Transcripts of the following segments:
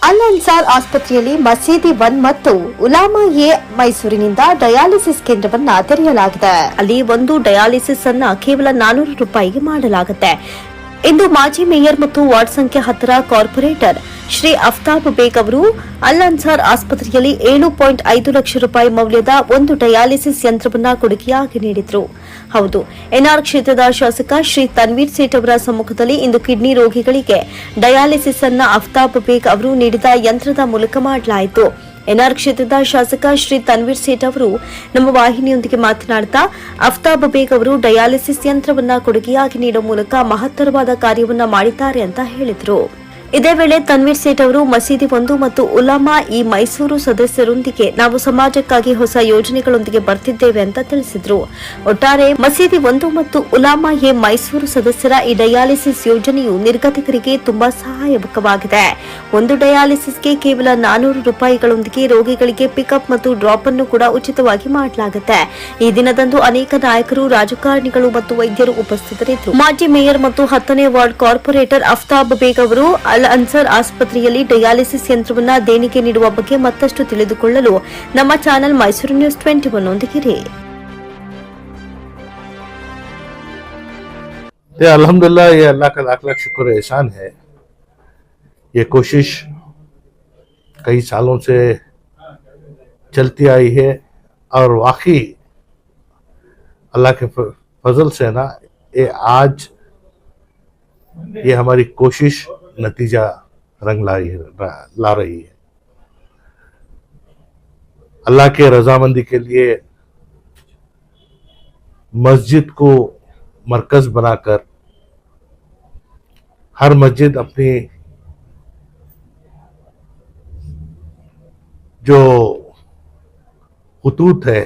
ಅಲ್ ಅನ್ಸಾರ್ ಆಸ್ಪತ್ರೆಯಲ್ಲಿ ಮಸೀದಿ 1 ಮತ್ತು ಉಲಾಮಾ ಎ ಮೈಸೂರಿನಿಂದ ಡಯಾಲಿಸಿಸ್ ಕೇಂದ್ರವನ್ನ ತೆರೆಯಲಾಗಿದೆ. ಅಲ್ಲಿ ಒಂದು ಡಯಾಲಿಸಿಸ್ ಅನ್ನ ಕೇವಲ 400 ರೂಪಾಯಿಗೆ ಮಾಡಲಾಗುತ್ತೆ ಎಂದು ಮಾಜಿ ಮೇಯರ್ ಮತ್ತು ವಾರ್ಡ್ ಸಂಖ್ಯೆ 10ರ ಕಾರ್ಪೊರೇಟರ್ ಶ್ರೀ ಅಫ್ತಾಬ್ ಬೇಗ್ ಅವರು ಅಲ್ ಅನ್ಸಾರ್ ಆಸ್ಪತ್ರೆಯಲ್ಲಿ 7.5 ಲಕ್ಷ ರೂಪಾಯಿ ಮೌಲ್ಯದ ಒಂದು ಡಯಾಲಿಸಿಸ್ ಯಂತ್ರವನ್ನ ಕೊಡುಗೆಯಾಗಿ ನೀಡಿದರು. ಹೌದು, ಎನ್ಆರ್ ಕ್ಷೇತ್ರದ ಶಾಸಕ ಶ್ರೀ ತನ್ವೀರ್ ಸೇಠ್ ಅವರ ಸಮ್ಮುಖದಲ್ಲಿ ಇಂದು ಕಿಡ್ನಿ ರೋಗಿಗಳಿಗೆ ಡಯಾಲಿಸಿಸ್ ಅನ್ನ ಅಫ್ತಾಬ್ ಬೇಗ್ ಅವರು ನೀಡಿದ ಯಂತ್ರದ ಮೂಲಕ ಮಾಡಲಾಯಿತು. ಎನ್ಆರ್ ಕ್ಷೇತ್ರದ ಶಾಸಕ ಶ್ರೀ ತನ್ವೀರ್ ಸೇಠ್ ಅವರು ನಮ್ಮ ವಾಹಿನಿಯೊಂದಿಗೆ ಮಾತನಾಡುತ್ತಾ ಅಫ್ತಾಬ್ ಬೇಗ್ ಅವರು ಡಯಾಲಿಸಿಸ್ ಯಂತ್ರವನ್ನ ಕೊಡುಗೆಯಾಗಿ ನೀಡುವ ಮೂಲಕ ಮಹತ್ತರವಾದ ಕಾರ್ಯವನ್ನ ಮಾಡಿದ್ದಾರೆ ಅಂತ ಹೇಳಿದರು. ಇದೇ ವೇಳೆ ತನ್ವೀರ್ ಸೇಠ್ ಅವರು ಮಸೀದಿ 1 ಮತ್ತು ಉಲಾಮಾ ಈ ಮೈಸೂರು ಸದಸ್ಯರೊಂದಿಗೆ ನಾವು ಸಮಾಜಕ್ಕಾಗಿ ಹೊಸ ಯೋಜನೆಗಳೊಂದಿಗೆ ಬರ್ತಿದ್ದೇವೆ ಅಂತ ತಿಳಿಸಿದ್ರು. ಒಟ್ಟಾರೆ ಮಸೀದಿ 1 ಮತ್ತು ಉಲಾಮಾ ಎ ಮೈಸೂರು ಸದಸ್ಯರ ಈ ಡಯಾಲಿಸಿಸ್ ಯೋಜನೆಯು ನಿರ್ಗತಿಕರಿಗೆ ತುಂಬಾ ಸಹಾಯಕವಾಗಿದೆ. ಒಂದು ಡಯಾಲಿಸಿಸ್ಗೆ ಕೇವಲ 400 ರೂಪಾಯಿಗಳೊಂದಿಗೆ ರೋಗಿಗಳಿಗೆ ಪಿಕಪ್ ಮತ್ತು ಡ್ರಾಪ್ ಅನ್ನು ಕೂಡ ಉಚಿತವಾಗಿ ಮಾಡಲಾಗುತ್ತೆ. ಈ ದಿನದಂದು ಅನೇಕ ನಾಯಕರು, ರಾಜಕಾರಣಿಗಳು ಮತ್ತು ವೈದ್ಯರು ಉಪಸ್ಥಿತರಿದ್ದರು. ಮಾಜಿ ಮೇಯರ್ ಮತ್ತು 10ನೇ ವಾರ್ಡ್ ಕಾರ್ಪೊರೇಟರ್ ಅಫ್ತಾಬ್ ಬೇಗ್ ಅವರು ಅಲ್ ಅನ್ಸರ್ ಆಸ್ಪತ್ರೆಯಲ್ಲಿ ಡಯಾಲಿಸಿಸ್ ಯಂತ್ರವನ್ನ ದೇಣಿಗೆ ನೀಡುವ ಬಗ್ಗೆ ಮತ್ತಷ್ಟು ತಿಳಿದುಕೊಳ್ಳಲು ನಮ್ಮ ಚಾನೆಲ್ ಮೈಸೂರು ನ್ಯೂಸ್ 21 ನೊಂದಿಗಿರಿ. अल्हम्दुलिल्लाह, ये अल्लाह का लाख लाख शुक्र एहसान है। ये कोशिश कई सालों से चलती आई है और वाकई अल्लाह के फजल से ना ये आज ये हमारी कोशिश नतीजा रंग ला रही है। अल्लाह के रजामंदी के लिए मस्जिद को मरकज बनाकर हर मस्जिद अपनी जो खुतूत है,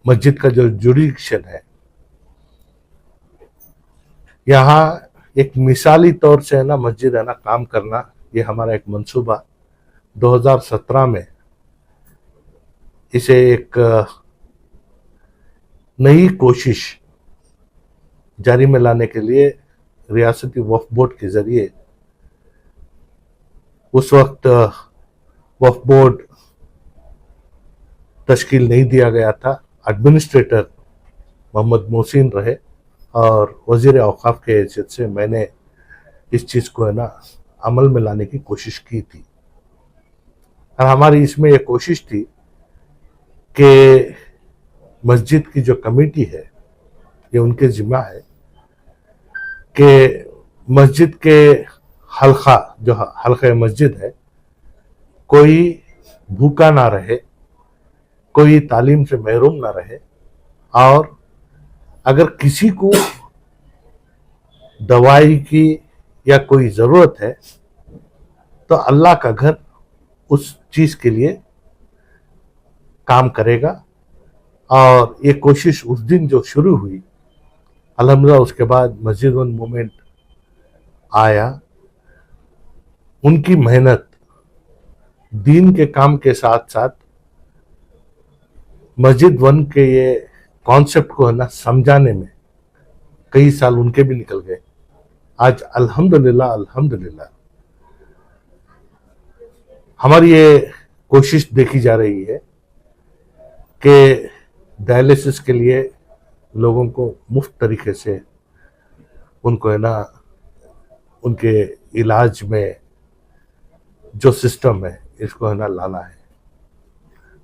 मस्जिद का जो जुडिक्शन है, यहाँ एक मिसाली तौर से है ना मस्जिद है ना काम करना, ये हमारा एक मंसूबा 2017 में इसे एक नई कोशिश जारी में लाने के लिए रियासती वक्फ बोर्ड के जरिए, उस वक्त वक्फ बोर्ड तश्कील नहीं दिया गया था, एडमिनिस्ट्रेटर मोहम्मद मोहसिन रहे और वजीर औकाफ के हैसियत से मैंने इस चीज़ को है ना अमल में लाने की कोशिश की थी। और हमारी इसमें यह कोशिश थी कि मस्जिद की जो कमेटी है, ये उनके जिम्मा है कि मस्जिद के हल्का, जो हल्का मस्जिद है, कोई भूखा ना रहे, कोई तालीम से महरूम ना रहे, और अगर किसी को दवाई की या कोई ज़रूरत है तो अल्लाह का घर उस चीज़ के लिए काम करेगा। और ये कोशिश उस दिन जो शुरू हुई, अल्हम्दुलिल्लाह उसके बाद मस्जिद 1 मूवमेंट आया। उनकी मेहनत दीन के काम के साथ साथ मस्जिद 1 के ये कॉन्सेप्ट को है ना समझाने में कई साल उनके भी निकल गए। आज अल्हम्दुलिल्लाह अल्हम्दुलिल्लाह हमारी ये कोशिश देखी जा रही है कि डायलिसिस के लिए लोगों को मुफ्त तरीके से उनको है ना उनके इलाज में जो सिस्टम है इसको है ना लाना है।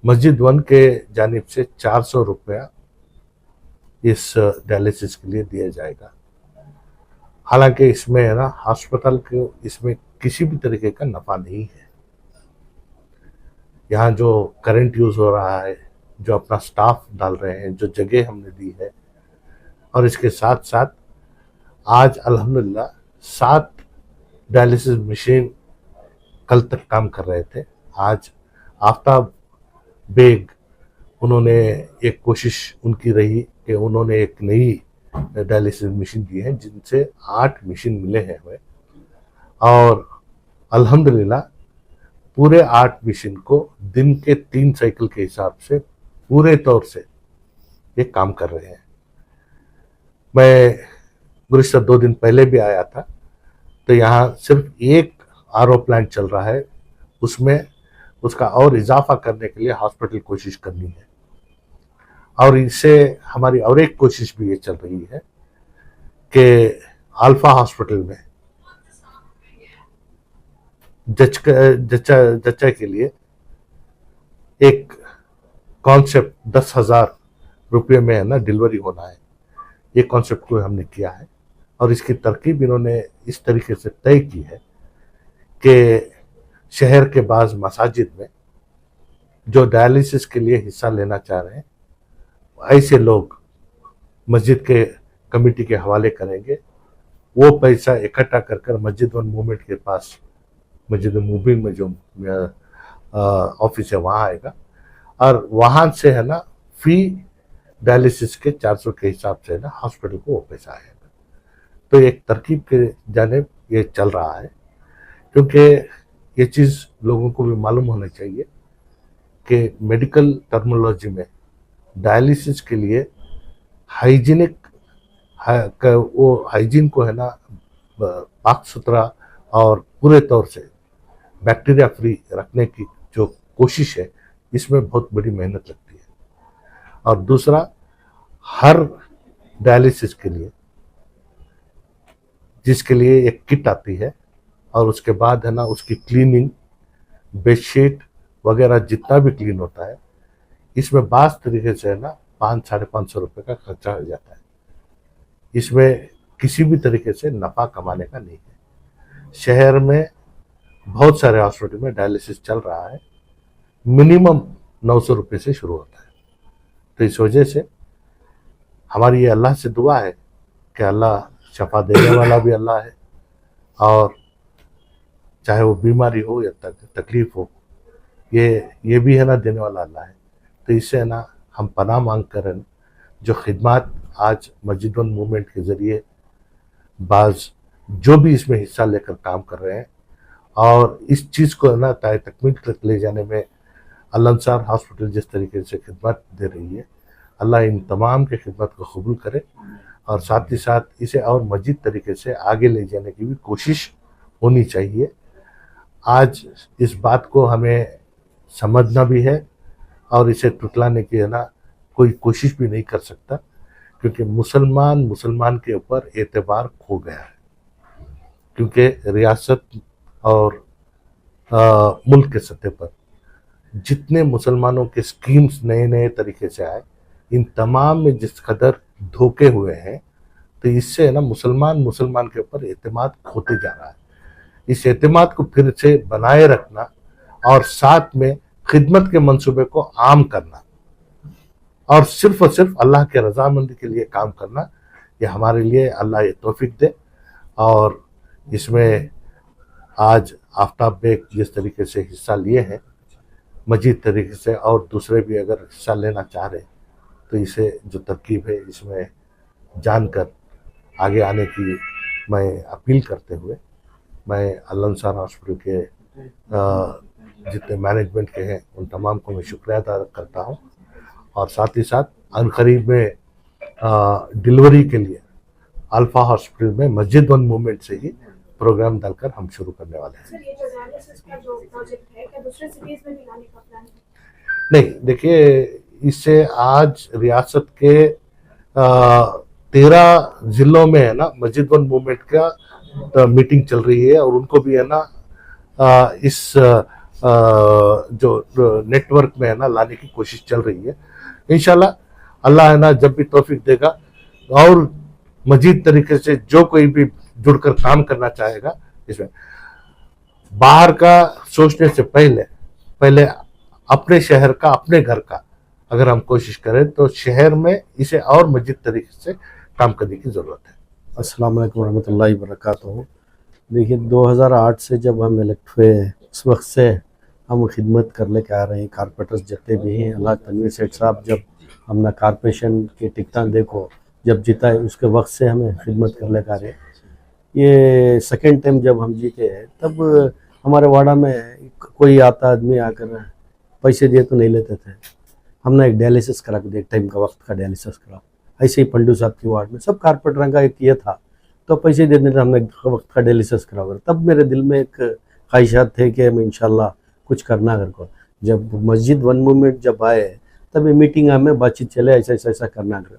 मस्जिद 1 के जानिब से 400 रुपया इस डायलिसिस के लिए दिया जाएगा। हालांकि इसमें है ना हॉस्पिटल को इसमें किसी भी तरीके का नफा नहीं है। यहाँ जो करंट यूज हो रहा है, जो अपना स्टाफ डाल रहे हैं, जो जगह हमने दी है, और इसके साथ साथ आज अल्हम्दुलिल्लाह 7 डायलिसिस मशीन कल तक काम कर रहे थे। आज आफ्ताब बेग उन्होंने एक कोशिश उनकी रही कि उन्होंने एक नई डायलिसिस मशीन दी है, जिनसे 8 मशीन मिले हैं हमें, और अल्हम्दुलिल्लाह पूरे 8 मशीन को दिन के 3 साइकिल के हिसाब से पूरे तौर से ये काम कर रहे हैं। मैं गुज़िश्ता 2 दिन पहले भी आया था, तो यहाँ सिर्फ एक आरओ प्लांट चल रहा है, उसमें उसका और इजाफा करने के लिए हॉस्पिटल कोशिश करनी है। और इससे हमारी और एक कोशिश भी ये चल रही है कि अल्फा हॉस्पिटल में जच्चा के लिए एक कॉन्सेप्ट 10,000 रुपये में है ना डिलीवरी होना है। ये कॉन्सेप्ट को हमने किया है और इसकी तरकीब इन्होंने इस तरीके से तय की है कि शहर के बाज़ मसाजिद में जो डायलिसिस के लिए हिस्सा लेना चाह रहे हैं, ऐसे लोग मस्जिद के कमेटी के हवाले करेंगे। वो पैसा इकट्ठा कर कर मस्जिद वन मूवमेंट के पास, मस्जिद मूविंग में जो ऑफिस है वहाँ आएगा और वहाँ से है ना फी डायलिसिस के 400 के हिसाब से ना हॉस्पिटल को वो पैसा आएगा। तो एक तरकीब के जानिब ये चल रहा है, क्योंकि ये चीज़ लोगों को भी मालूम होना चाहिए कि मेडिकल टर्मिनोलॉजी में डायलिसिस के लिए हाइजीनिक वो हाइजीन को है ना पाक सुथरा और पूरे तौर से बैक्टीरिया फ्री रखने की जो कोशिश है, इसमें बहुत बड़ी मेहनत लगती है। और दूसरा, हर डायलिसिस के लिए जिसके लिए एक किट आती है और उसके बाद है ना उसकी क्लीनिंग, बेडशीट वगैरह जितना भी क्लीन होता है, इसमें बास तरीके से है ना 500-550 रुपये का खर्चा हो जाता है। इसमें किसी भी तरीके से नफ़ा कमाने का नहीं है। शहर में बहुत सारे हॉस्पिटल में डायलिसिस चल रहा है, मिनिमम 900 रुपये से शुरू होता है। तो इस वजह से हमारी ये अल्लाह से दुआ है कि अल्लाह शफा देने वाला भी अल्लाह है, और चाहे वो बीमारी हो या तकलीफ हो, ये भी है ना देने वाला अल्लाह है। तो इससे है ना हम पनाह मांग कर जो खिदमत आज मस्जिद वन मूवमेंट के ज़रिए बाज़ जो भी इसमें हिस्सा लेकर काम कर रहे हैं, और इस चीज़ को है ना ताय तकमील तक ले जाने में अल अंसार हॉस्पिटल जिस तरीके से खिदमत दे रही है, अल्लाह इन तमाम के खिदमत को कबूल करे और साथ ही साथ इसे और मजीद तरीके से आगे ले जाने की भी कोशिश होनी चाहिए। आज इस बात को हमें समझना भी है और इसे टुटलाने की है ना कोई कोशिश भी नहीं कर सकता, क्योंकि मुसलमान के ऊपर एतबार खो गया है। क्योंकि रियासत और मुल्क के सतह पर जितने मुसलमानों के स्कीम्स नए नए तरीके से आए, इन तमाम में जिस कदर धोखे हुए हैं, तो इससे है ना मुसलमान के ऊपर एतमाद खोते जा रहा है। इस एतमाद को फिर से बनाए रखना और साथ में खिदमत के मंसूबे को आम करना और सिर्फ अल्लाह के रजामंदी के लिए काम करना, ये हमारे लिए अल्लाह ये तौफीक दे। और इसमें आज आफ्ताब बेग जिस तरीके से हिस्सा लिए हैं, मजीद तरीके से और दूसरे भी अगर हिस्सा लेना चाह रहे हैं, तो इसे जो तरकीब है इसमें जानकर आगे आने की मैं अपील करते हुए मैं अल अंसार हॉस्पिटल के जितने मैनेजमेंट के हैं उन तमाम को मैं शुक्रिया अदा करता हूं। और साथ ही साथ अनकरीब में डिलीवरी के लिए अल्फा हॉस्पिटल में मस्जिद वन मूवमेंट से ही प्रोग्राम डालकर हम शुरू करने वाले हैं। सर, ये जो डायलिसिस का जो प्रोजेक्ट है, क्या दूसरे सिटीज में भी लाने का प्लान है? नहीं, देखिए, इससे आज रियासत के 13 जिलों में है ना मस्जिद वन मूवमेंट का मीटिंग चल रही है और उनको भी है ना इस जो नेटवर्क में है ना लाने की कोशिश चल रही है। इंशाल्लाह अल्लाह है ना जब भी तौफीक देगा और मजीद तरीके से जो कोई भी जुड़कर काम करना चाहेगा, इसमें बाहर का सोचने से पहले अपने शहर का, अपने घर का अगर हम कोशिश करें तो शहर में इसे और मजीद तरीके से काम करने की ज़रूरत है। अस्सलाम वालेकुम रहमतुल्लाहि वबरकातुहू। देखिए, 2008 से जब हम इलेक्ट हुए, उस वक्त से हम खिदमत कर लेके आ रहे हैं। कारपोरेटर्स जितने भी हैं, अल्लाह तनवीर सेठ साहब जब हमने कारपोरेशन के टिकटा देखो जब जीता है, उसके वक्त से हमें खिदमत कर लेके आ रहे हैं। ये सेकेंड टाइम जब हम जीते हैं, तब हमारे वाड़ा में कोई आता आदमी आकर पैसे दिए तो नहीं लेते थे। हमने एक डायलिसिस करा के, एक टाइम का वक्त का डायलिसिस करा, ऐसे ही पंडू साहब की वार्ड में सब कारपोरेटर का एक ये था, तो पैसे देने थे, हमने वक्त का डायलिसिस करा। तब मेरे दिल में एक ख्वाहिशात थे कि हम इंशाल्लाह कुछ करना घर को। जब मस्जिद वन मूवमेंट जब आए तब ये मीटिंग हमें बातचीत चले ऐसा ऐसा ऐसा करना घर,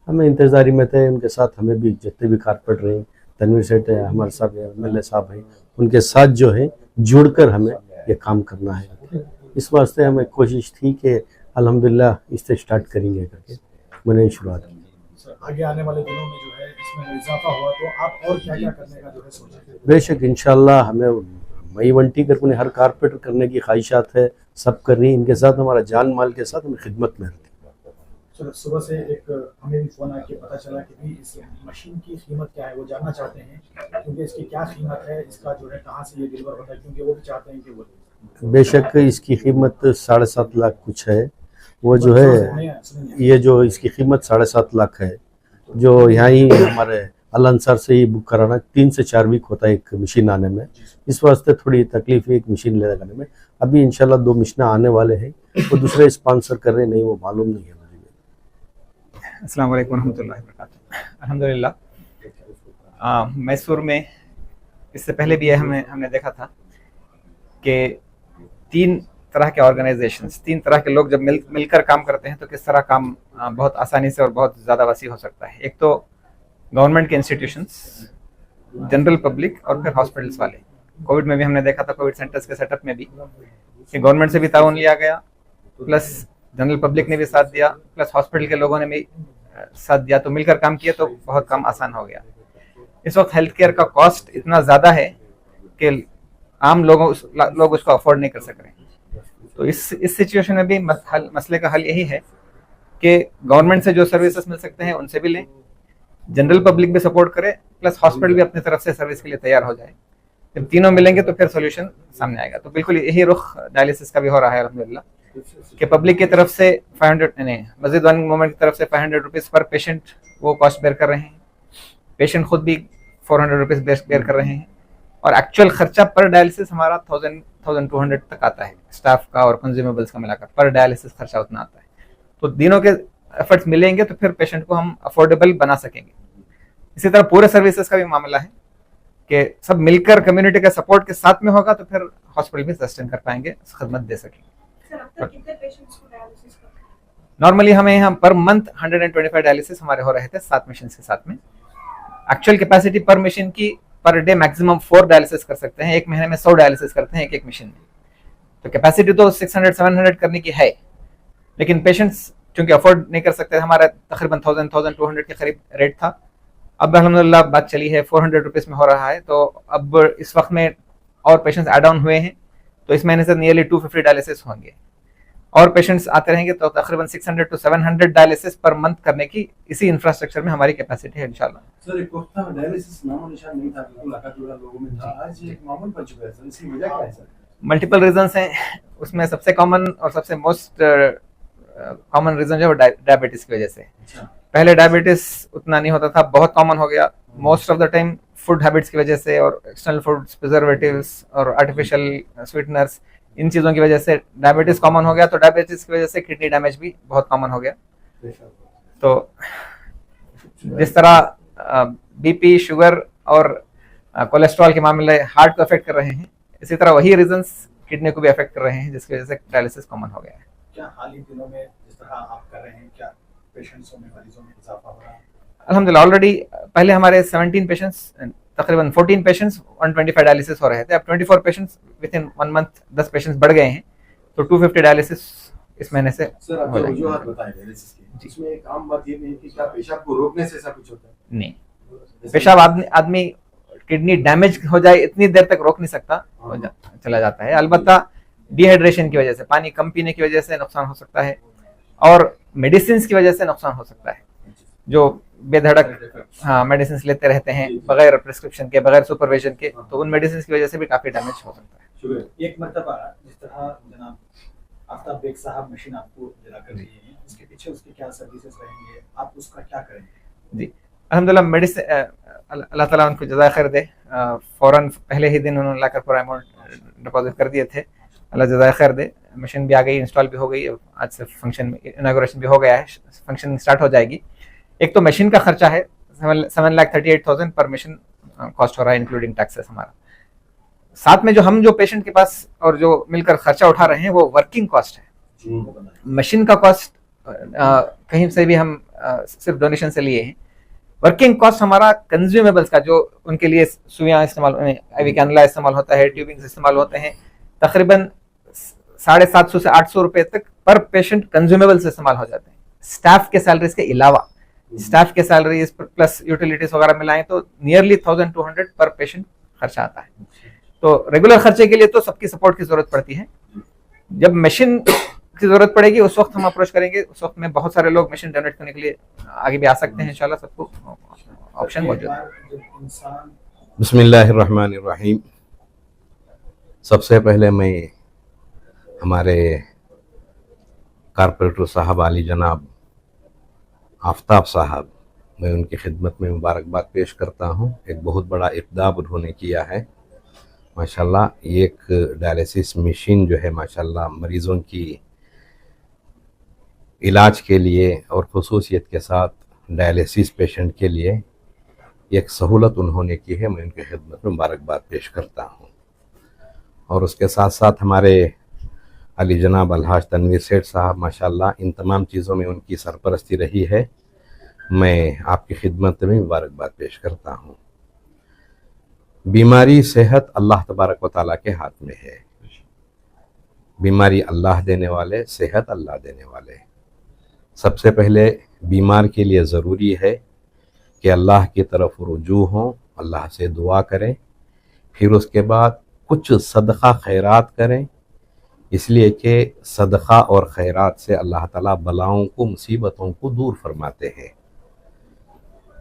हमें इंतज़ारी में थे। उनके साथ हमें भी जितने भी कारपेंटर हैं, तनवीर सेठ है, हमारे साथ MLA साहब हैं, उनके साथ जो है जुड़कर हमें ये काम करना है। इस वास्ते हमें कोशिश थी कि अल्हम्दुलिल्लाह इससे स्टार्ट करेंगे करके मैंने शुरुआत की। आगे आने वाले दिनों में जो है इसमें इजाफा हुआ तो आप और क्या क्या करने का जो है सोचेंगे? बेशक इंशाल्लाह हमें मई वंटी कर हर कारपेंटर करने की ख्वाहिशात है, सब कर रही है। इनके साथ हमारा जान माल के साथ हमें खिदमत में रहती। चलो, सुबह से एक हमें भी फोन आके पता चला कि भी इस मशीन की कीमत क्या है, वो जानना चाहते हैं क्योंकि इसकी क्या कीमत है, इसका जो है कहाँ से ये डिलीवर होता है, क्योंकि वो भी चाहते हैं कि वो बेशक इसकी कीमत 7.5 लाख कुछ है। वो जो है ये जो इसकी कीमत 7.5 लाख है, जो यहाँ ही हमारे अल अंसार से ही बुक कराना 3 से 4 वीक होता है एक मशीन आने में। इस वास्ते थोड़ी तकलीफ है एक मशीन ले लगाने में। अभी इंशाल्लाह 2 मशीनें आने वाले हैं, वो दूसरे स्पॉन्सर कर रहे नहीं, वो मालूम नहीं है मुझे। अस्सलाम वालेकुम रहमतुल्लाहि व बरकातुहू। अल्हम्दुलिल्लाह मैसूर में इससे पहले भी हमने देखा था कि 3 तरह के ऑर्गेनाइजेशंस, 3 तरह के लोग जब मिलकर काम करते हैं तो किस तरह काम बहुत आसानी से और बहुत ज़्यादा वसी हो सकता है। एक तो गवर्नमेंट के इंस्टीट्यूशंस, जनरल पब्लिक और फिर हॉस्पिटल्स वाले। कोविड में भी हमने देखा था, कोविड सेंटर्स के सेटअप में भी कि गवर्नमेंट से भी ताउन लिया गया, प्लस जनरल पब्लिक ने भी साथ दिया, प्लस हॉस्पिटल के लोगों ने भी साथ दिया, तो मिलकर काम किया तो बहुत काम आसान हो गया। इस वक्त हेल्थ केयर का कॉस्ट इतना ज़्यादा है कि आम लोग उसको अफोर्ड नहीं कर सक रहे। तो इस सिचुएशन में भी मसले का हल यही है कि गवर्नमेंट से जो सर्विसेज मिल सकते हैं उनसे भी लें, जनरल पब्लिक भी सपोर्ट करे, प्लस हॉस्पिटल भी अपनी तरफ से सर्विस के लिए तैयार हो जाए। जब तीनों मिलेंगे तो फिर सोल्यूशन सामने आएगा। तो बिल्कुल यही रुख डायलिसिस का भी हो रहा है अल्हम्दुलिल्लाह कि पब्लिक की तरफ से 500 मस्जिद वन मूवमेंट की तरफ से 500 रुपीज़ पर पेशेंट वो कॉस्ट बेयर कर रहे हैं, पेशेंट खुद भी 400 रुपीज़ बेयर कर रहे हैं, और एक्चुअल खर्चा पर डायलिसिस हमारा 1200 तक आता है, स्टाफ का और कंज्यूमेबल्स का मिलाकर पर डायलिसिस खर्चा उतना आता है। तो तीनों के एफर्ट्स मिलेंगे तो फिर पेशेंट को हम अफोर्डेबल बना सकेंगे। इसी तरह पूरे सर्विसेज का भी मामला है कि सब मिलकर कम्युनिटी के सपोर्ट के साथ में होगा तो फिर हॉस्पिटल भी सस्टेन कर पाएंगे, खदमत दे सकेंगे। सर, अब तक कितने पेशेंट्स को डायलिसिस करते हैं? नॉर्मली हमें यहाँ पर मंथ 125 डायलिसिस हमारे हो रहे थे 7 मशीन के साथ में। एक्चुअल कैपेसिटी पर मशीन की पर डे मैक्सिमम 4 डायलिसिस कर सकते हैं, एक महीने में 100 डायलिसिस करते हैं एक मशीन में। तो कैपेसिटी तो 600-700 करने की है, लेकिन पेशेंट्स चूंकि अफोर्ड नहीं कर सकते, हमारा तकरीबन 1000-1200 के करीब रेट था। अब अल्हम्दुलिल्लाह बात चली है 400 रुपीज़ में हो रहा है। तो अब इस वक्त में और पेशेंट्स एड ऑन हुए हैं, तो इस महीने से नियरली 250 डायलिसिस होंगे और पेशेंट्स आते रहेंगे, तो तकरीबन 600-700 डायलिसिस पर मंथ करने की इसी इंफ्रास्ट्रक्चर में हमारी कैपेसिटी है इंशाल्लाह। सर, एक वक्त था डायलिसिस नामो निशान नहीं था, बिल्कुल आका-जुड़ा लोगों में था, आज ये एक मामूल बन चुका है सर। इसकी वजह क्या है सर? मल्टीपल रीजंस हैं, उसमें सबसे कॉमन और सबसे मोस्ट कॉमन रीजन जो है डायबिटीज की वजह से। पहले डायबिटीज उतना नहीं होता था, बहुत कॉमन हो गया most of the time food habits की वजह से और एक्सटर्नल फूड्स, प्रिजर्वेटिव्स और आर्टिफिशियल स्वीटनर्स, इन चीज़ों की वजह से डायबिटीज कॉमन हो गया। तो डायबिटीज की वजह से किडनी डैमेज भी बहुत कॉमन हो गया। तो जिस तरह बीपी, शुगर और कोलेस्ट्रॉल के मामले हार्ट को अफेक्ट कर रहे हैं, इसी तरह वही रीजंस किडनी को भी अफेक्ट कर रहे हैं, जिसकी वजह से डायलिसिस कॉमन हो गया है। क्या हाल ही दिनों में जिस तरह आप कर रहे हैं, क्या पेशेंट्सों में, मरीजों में इजाफा हो रहा है? अल्हम्दुलिल्लाह ऑलरेडी पहले हमारे 17 पेशेंट्स, तकरीबन 14 पेशेंट्स 125 डायलिसिस हो रहे थे। अब 24 patients with in 1 month 10 patients बढ़ गए हैं, तो 250 डायलिसिस इस महीने से सर, आप हो जो जाएंगे। वजूहत बताएं डायलिसिस की, इसमें एक आम बात ये भी है कि क्या पेशाब को रोकने से ऐसा कुछ होता है? नहीं, पेशाब आदमी किडनी डैमेज हो जाए इतनी देर तक रोक नहीं सकता, चला जाता है। अलबत्ता डिहाइड्रेशन की वजह से, पानी कम पीने की वजह से नुकसान हो सकता है, और मेडिसिन की वजह से नुकसान हो सकता है। जो बेधड़क मेडिसिन लेते रहते हैं बगैर प्रिस्क्रिप्शन के, बगैर सुपरविजन के, तो उन मेडिसिन की वजह से भी काफी डैमेज हो सकता है। शुक्रिया। एक मरतबा जिस तरह जनाब आफ्ताब बेग साहब मशीन आपको दिला कर रही है, उसके पीछे उसके क्या सर्विसेज रहेंगे, आप उसका क्या करेंगे? जी अल्हम्दुलिल्लाह, मेडिसिन अल्लाह ताला उनको जज़ा खैर दे, फौरन पहले ही दिन उन्होंने लाकर पूरा अमाउंट डिपॉजिट कर दिए थे, अल्लाह जज़ा खैर दे। मशीन भी आ गई, इंस्टॉल भी हो गई, आज से फंक्शन इनॉग्रेशन भी हो गया है, फंक्शन स्टार्ट हो जाएगी। एक तो मशीन का खर्चा है 7,38,000 पर मशीन कॉस्ट हो रहा है इंक्लूडिंग टैक्सेस हमारा। साथ में जो हम जो पेशेंट के पास और जो मिलकर खर्चा उठा रहे हैं वो वर्किंग कॉस्ट है। मशीन का कॉस्ट कहीं से भी हम सिर्फ डोनेशन से लिए हैं। वर्किंग कॉस्ट हमारा कंज्यूमेबल्स का, जो उनके लिए सुइयां इस्तेमाल, आईवी कैनुला इस्तेमाल होता है, ट्यूबिंग्स इस्तेमाल होते हैं, तकरीबन 750 से 800 रुपए तक पर पेशेंट कंज्यूमेबल्स इस्तेमाल हो जाते हैं। स्टाफ के सैलरीज के अलावा, स्टाफ के सैलरीज प्लस यूटिलिटीज वगैरह मिलाएं तो नियरली 1200 पर पेशेंट खर्चा आता है। तो रेगुलर खर्चे के लिए तो सबकी सपोर्ट की जरूरत पड़ती है। जब मशीन की जरूरत पड़ेगी उस वक्त हम अप्रोच करेंगे। उस वक्त में बहुत सारे लोग मशीन डोनेट करने के लिए आगे भी आ सकते हैं, इंशाल्लाह सबको ऑप्शन मौजूद है। बिस्मिल्लाहिर्रहमानिर्रहीम। सबसे पहले मैं हमारे कारपोरेटर साहब आली जनाब आफ्ताब साहब, मैं उनकी खिदमत में मुबारकबाद पेश करता हूँ। एक बहुत बड़ा इक़दाम उन्होंने किया है माशाल्लाह। एक डायलिसिस मशीन जो है माशाल्लाह मरीज़ों की इलाज के लिए और ख़ुसूसियत के साथ डायलिसिस पेशेंट के लिए एक सहूलत उन्होंने की है। मैं उनकी खिदमत में मुबारकबाद पेश करता हूँ। और उसके साथ साथ हमारे अली जनाब अलहाज तनवीर सेठ साहब माशाल्लाह, इन तमाम चीज़ों में उनकी सरपरस्ती रही है। मैं आपकी खिदमत में मुबारकबाद पेश करता हूँ। बीमारी सेहत अल्लाह तबारक व तआला के हाथ में है। बीमारी अल्लाह देने वाले, सेहत अल्लाह देने वाले। सबसे पहले बीमार के लिए ज़रूरी है कि अल्लाह की तरफ रुजू हों, अल्लाह से दुआ करें, फिर उसके बाद कुछ सदक़ा खैरात करें, इसलिए कि सदक़ा और खैरात से अल्लाह ताला बलाओं को, मुसीबतों को दूर फरमाते हैं।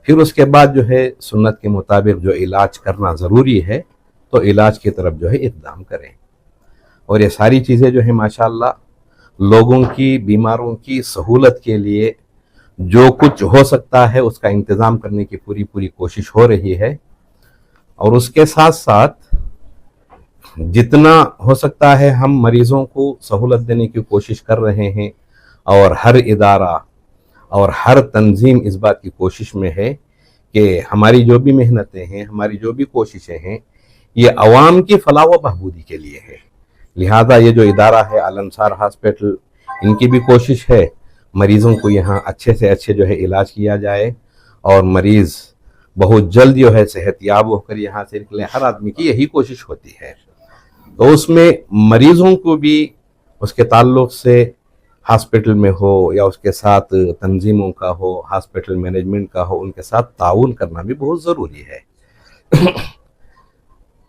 फिर उसके बाद जो है सुन्नत के मुताबिक जो इलाज करना ज़रूरी है तो इलाज की तरफ जो है इक़दाम करें। और ये सारी चीज़ें जो है माशाअल्लाह लोगों की, बीमारों की सहूलत के लिए जो कुछ हो सकता है उसका इंतज़ाम करने की पूरी पूरी कोशिश हो रही है। और उसके साथ साथ जितना हो सकता है हम मरीज़ों को सहूलत देने की कोशिश कर रहे हैं। और हर इदारा और हर तंजीम इस बात की कोशिश में है कि हमारी जो भी मेहनतें हैं, हमारी जो भी कोशिशें हैं, ये अवाम की फलाह व बहबूदी के लिए है। लिहाजा ये जो इदारा है अल अंसार हॉस्पिटल, इनकी भी कोशिश है मरीज़ों को यहाँ अच्छे से अच्छे जो है इलाज किया जाए और मरीज़ बहुत जल्द जो है सेहतयाब होकर यहाँ से निकले। हर आदमी की यही कोशिश होती है। तो उसमें मरीज़ों को भी उसके ताल्लुक़ से हॉस्पिटल में हो या उसके साथ तंजीमों का हो, हॉस्पिटल मैनेजमेंट का हो, उनके साथ ताउन करना भी बहुत ज़रूरी है।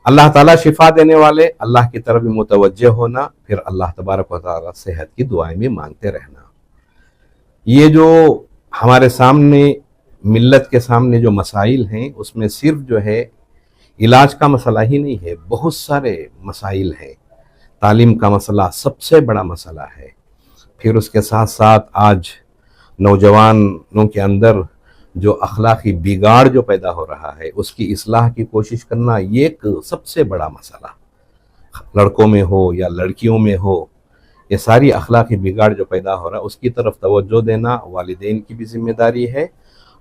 अल्लाह ताला शिफा देने वाले, अल्लाह की तरफ भी मुतवज्जे होना, फिर अल्लाह तबारक व तआला सेहत की दुआएं भी मांगते रहना। ये जो हमारे सामने, मिल्लत के सामने जो मसाइल हैं, उसमें सिर्फ जो है इलाज का मसला ही नहीं है, बहुत सारे मसाइल हैं। तालीम का मसला सबसे बड़ा मसला है। फिर उसके साथ साथ आज नौजवानों के अंदर जो अखलाकी बिगाड़ जो पैदा हो रहा है उसकी इस्लाह की कोशिश करना, ये एक सबसे बड़ा मसला, लड़कों में हो या लड़कियों में हो, ये सारी अखलाकी बिगाड़ जो पैदा हो रहा है उसकी तरफ तवज्जो देना वालिदैन की भी जिम्मेदारी है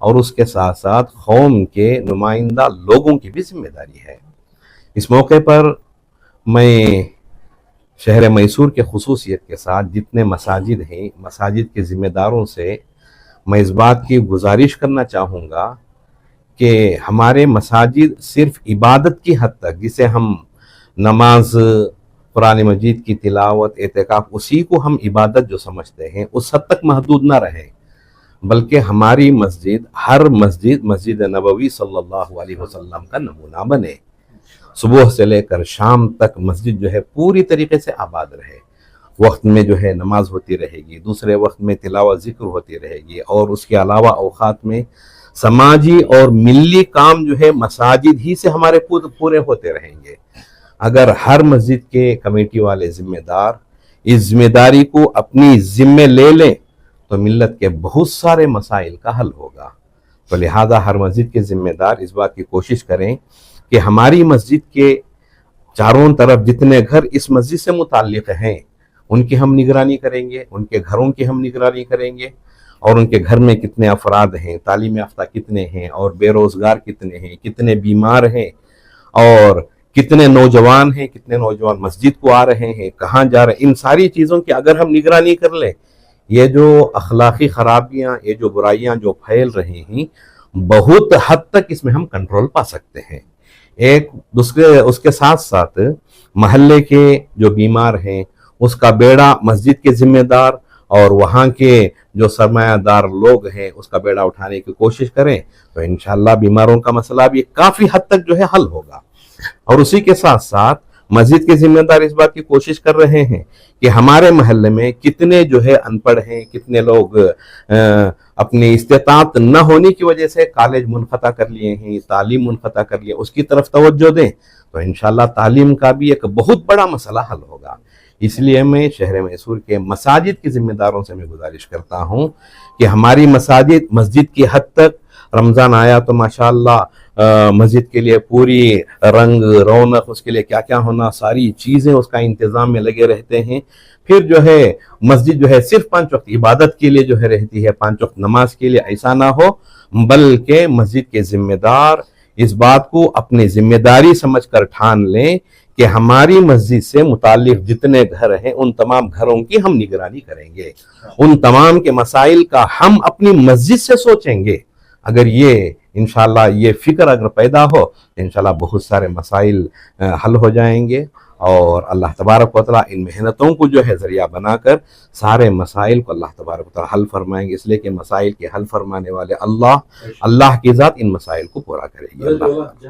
और उसके साथ साथ कौम के नुमाइंदा लोगों की भी जिम्मेदारी है। इस मौके पर मैं शहर मैसूर के खुसूसियत के साथ जितने मसाजिद हैं, मसाजिद के ज़िम्मेदारों से मैं इस बात की गुजारिश करना चाहूँगा कि हमारे मसाजिद सिर्फ इबादत की हद तक, जिसे हम नमाज, कुरान मजीद की तिलावत, एतिकाफ, उसी को हम इबादत जो समझते हैं उस हद तक महदूद ना रहे, बल्कि हमारी मस्जिद, हर मस्जिद मस्जिद नबवी सल्लल्लाहु अलैहि वसल्लम का नमूना बने। सुबह से लेकर शाम तक मस्जिद जो है पूरी तरीके से आबाद रहे। वक्त में जो है नमाज होती रहेगी, दूसरे वक्त में तिलावत ज़िक्र होती रहेगी और उसके अलावा औक़ात में समाजी और मिली काम जो है मसाजिद ही से हमारे पूरे होते रहेंगे। अगर हर मस्जिद के कमेटी वाले ज़िम्मेदार इस जिम्मेदारी को अपनी ज़िम्मे ले लें तो मिल्लत के बहुत सारे मसाइल का हल होगा। तो लिहाजा हर मस्जिद के ज़िम्मेदार इस बात की कोशिश करें कि हमारी मस्जिद के चारों तरफ जितने घर इस मस्जिद से मुताल्लिक़ हैं उनकी हम निगरानी करेंगे, उनके घरों की हम निगरानी करेंगे और उनके घर में कितने अफराद हैं, तालीम याफ्ता कितने हैं और बेरोज़गार कितने हैं, कितने बीमार हैं और कितने नौजवान हैं, कितने नौजवान मस्जिद को आ रहे हैं, कहाँ जा रहे हैं, इन सारी चीज़ों की अगर हम निगरानी कर लें, ये जो अखलाकी खराबियाँ, ये जो बुराइयाँ जो फैल रही हैं, बहुत हद तक इसमें हम कंट्रोल पा सकते हैं। एक दूसरे उसके साथ साथ महल्ले के जो बीमार हैं उसका बेड़ा मस्जिद के जिम्मेदार और वहाँ के जो सरमायादार लोग हैं उसका बेड़ा उठाने की कोशिश करें तो इंशाअल्लाह बीमारों का मसला भी काफ़ी हद तक जो है हल होगा। और उसी के साथ साथ मस्जिद के जिम्मेदार इस बात की कोशिश कर रहे हैं कि हमारे महल्ले में कितने जो है अनपढ़ हैं, कितने लोग अपनी इस्तेताअत न होने की वजह से कॉलेज मुनक़ता कर लिए हैं, तालीम मुनक़ता कर लिए, उसकी तरफ तवज्जो दें तो इंशाअल्लाह तालीम का भी एक बहुत बड़ा मसला हल होगा। इसलिए मैं शहर मैसूर के मसाजिद के जिम्मेदारों से मैं गुजारिश करता हूँ कि हमारी मस्जिद की हद तक रमज़ान आया तो माशाअल्लाह मस्जिद के लिए पूरी रंग रौनक, उसके लिए क्या क्या होना, सारी चीज़ें उसका इंतज़ाम में लगे रहते हैं। फिर जो है मस्जिद जो है सिर्फ 5 वक्त इबादत के लिए जो है रहती है, 5 वक्त नमाज के लिए ऐसा ना हो, बल्कि मस्जिद के जिम्मेदार इस बात को अपनी जिम्मेदारी समझकर ठान लें कि हमारी मस्जिद से मुताल्लिक जितने घर हैं उन तमाम घरों की हम निगरानी करेंगे, उन तमाम के मसाइल का हम अपनी मस्जिद से सोचेंगे। अगर ये इंशाल्लाह ये फिक्र अगर पैदा हो तो इंशाल्लाह बहुत सारे मसाइल हल हो जाएंगे और अल्लाह तबारक व तआला इन मेहनतों को जो है ज़रिया बनाकर सारे मसाइल को अल्लाह तबारक व तआला हल फरमाएंगे। इसलिए कि मसाइल के हल फरमाने वाले अल्लाह की ज़ात इन मसाइल को पूरा करेगी। अल्लाह